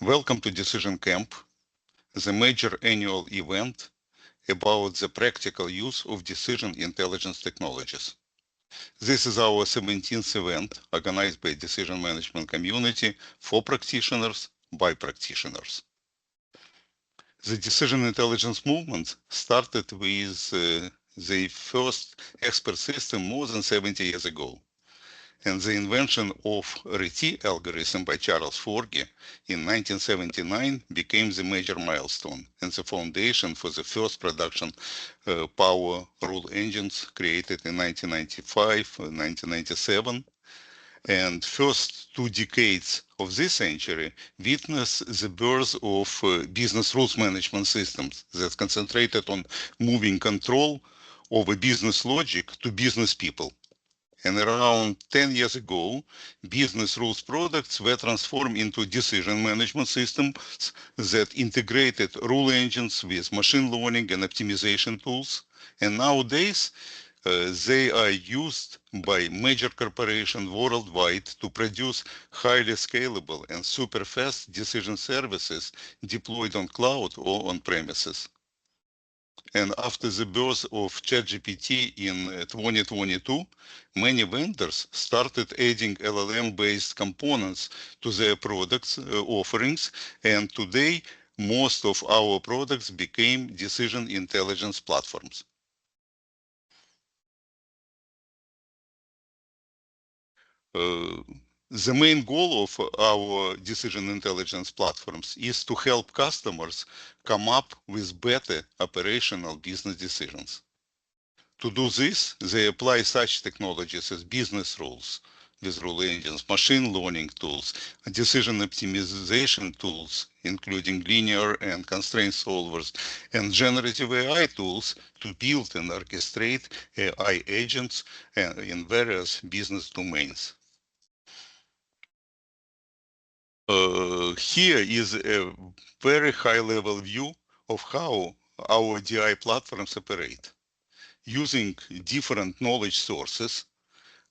Welcome to Decision Camp, the major annual event about the practical use of decision intelligence technologies. This is our 17th event organized by decision management community for practitioners by practitioners. The decision intelligence movement started with the first expert system more than 70 years ago. And the invention of RT algorithm by Charles Forge in 1979 became the major milestone and the foundation for the first production power rule engines created in 1995, 1997. And first 2 decades of this century witnessed the birth of business rules management systems that concentrated on moving control over business logic to business people. And around 10 years ago, business rules products were transformed into decision management systems that integrated rule engines with machine learning and optimization tools. And nowadays, they are used by major corporations worldwide to produce highly scalable and super fast decision services deployed on cloud or on premises. And after the birth of ChatGPT in 2022, many vendors started adding LLM-based components to their products offerings, and today most of our products became decision intelligence platforms. The main goal of our decision intelligence platforms is to help customers come up with better operational business decisions. To do this, they apply such technologies as business rules with rule engines, machine learning tools, decision optimization tools, including linear and constraint solvers, and generative AI tools to build and orchestrate AI agents in various business domains. Here is a very high-level view of how our DI platforms operate. Using different knowledge sources,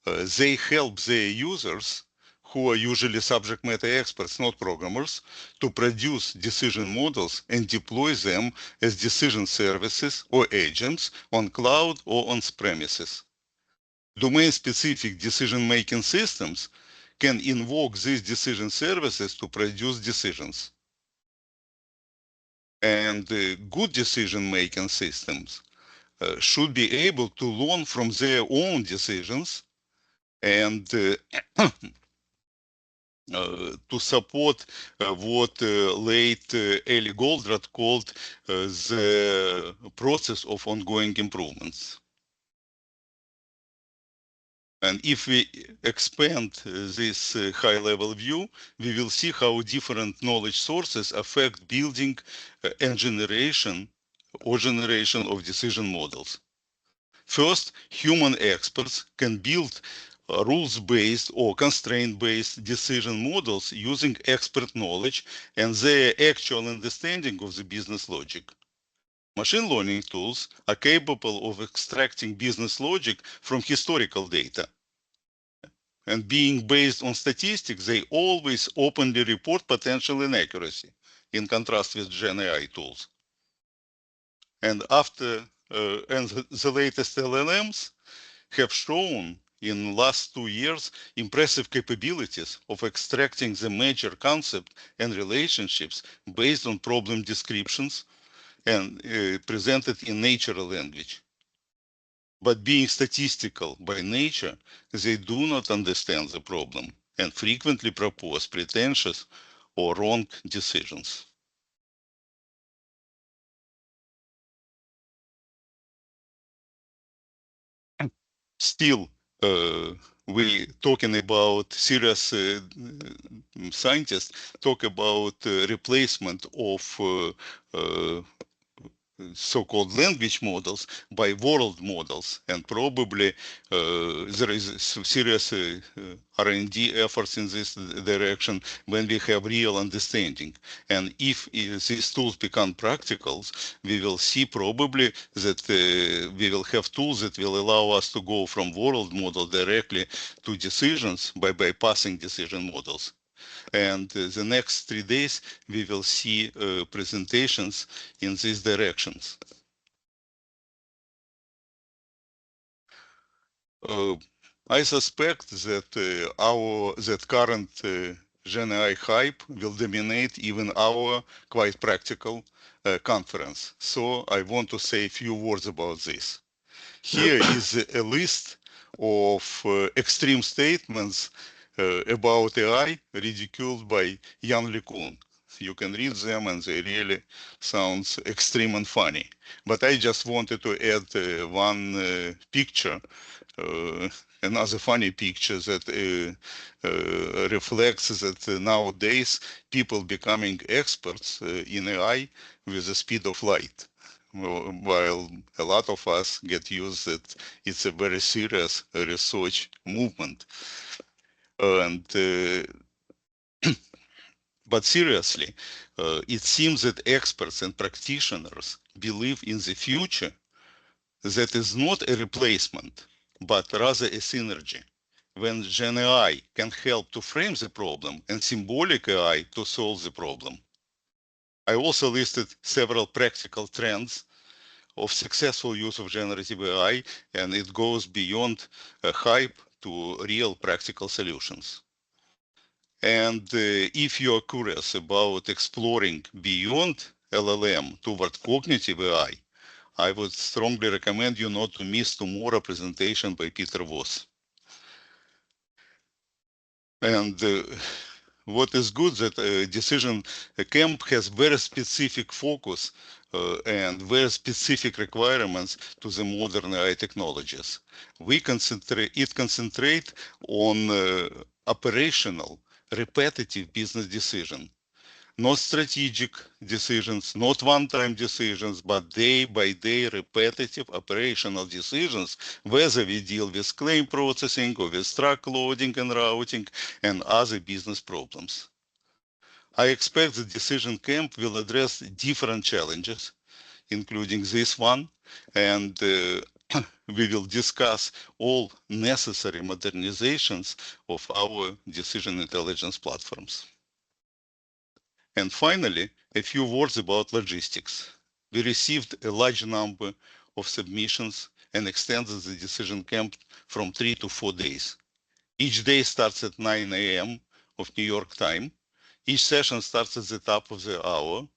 they help their users, who are usually subject matter experts, not programmers, to produce decision models and deploy them as decision services or agents on cloud or on premises. Domain-specific decision-making systems can invoke these decision services to produce decisions. And good decision-making systems should be able to learn from their own decisions and to support what late Ellie Goldratt called the process of ongoing improvements. And if we expand this high-level view, we will see how different knowledge sources affect building and generation of decision models. First, human experts can build rules-based or constraint-based decision models using expert knowledge and their actual understanding of the business logic. Machine learning tools are capable of extracting business logic from historical data. And being based on statistics, they always openly report potential inaccuracy, in contrast with Gen AI tools. And the latest LLMs have shown in the last 2 years impressive capabilities of extracting the major concept and relationships based on problem descriptions and presented in natural language. But being statistical by nature, they do not understand the problem and frequently propose pretentious or wrong decisions. Still, we talking about serious scientists talk about replacement of so-called language models by world models, and probably there is serious R&D efforts in this direction when we have real understanding. And if these tools become practical, we will see probably that we will have tools that will allow us to go from world model directly to decisions by bypassing decision models. And the next 3 days, we will see presentations in these directions. I suspect that that current Gen AI hype will dominate even our quite practical conference. So I want to say a few words about this. Here is a list of extreme statements about AI ridiculed by Jan LeCun. You can read them and they really sound extreme and funny. But I just wanted to add one picture, another funny picture that reflects that nowadays people becoming experts in AI with the speed of light. While a lot of us get used that it's a very serious research movement. And but seriously, it seems that experts and practitioners believe in the future that is not a replacement, but rather a synergy. When Gen AI can help to frame the problem and symbolic AI to solve the problem. I also listed several practical trends of successful use of generative AI, and it goes beyond hype to real practical solutions. And if you are curious about exploring beyond LLM toward cognitive AI, I would strongly recommend you not to miss tomorrow presentation by Peter Voss. And what is good that DecisionCAMP has very specific focus and very specific requirements to the modern AI technologies. It concentrate on operational, repetitive business decision. Not strategic decisions, not one-time decisions, but day-by-day repetitive operational decisions, whether we deal with claim processing or with truck loading and routing and other business problems. I expect the DecisionCAMP will address different challenges, including this one, and we will discuss all necessary modernizations of our decision intelligence platforms. And finally, a few words about logistics. We received a large number of submissions and extended the DecisionCAMP from 3 to 4 days. Each day starts at 9 a.m. of New York time. Each session starts at the top of the hour.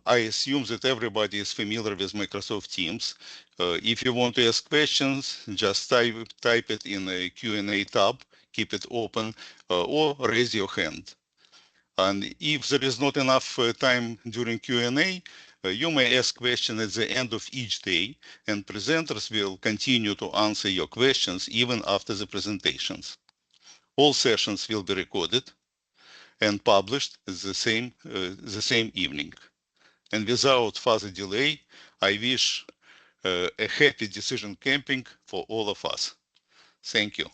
I assume that everybody is familiar with Microsoft Teams. If you want to ask questions, just type it in a Q&A tab, keep it open, or raise your hand. And if there is not enough time during Q&A, you may ask questions at the end of each day, and presenters will continue to answer your questions even after the presentations. All sessions will be recorded and published the same evening. And without further delay, I wish a happy decision camping for all of us. Thank you.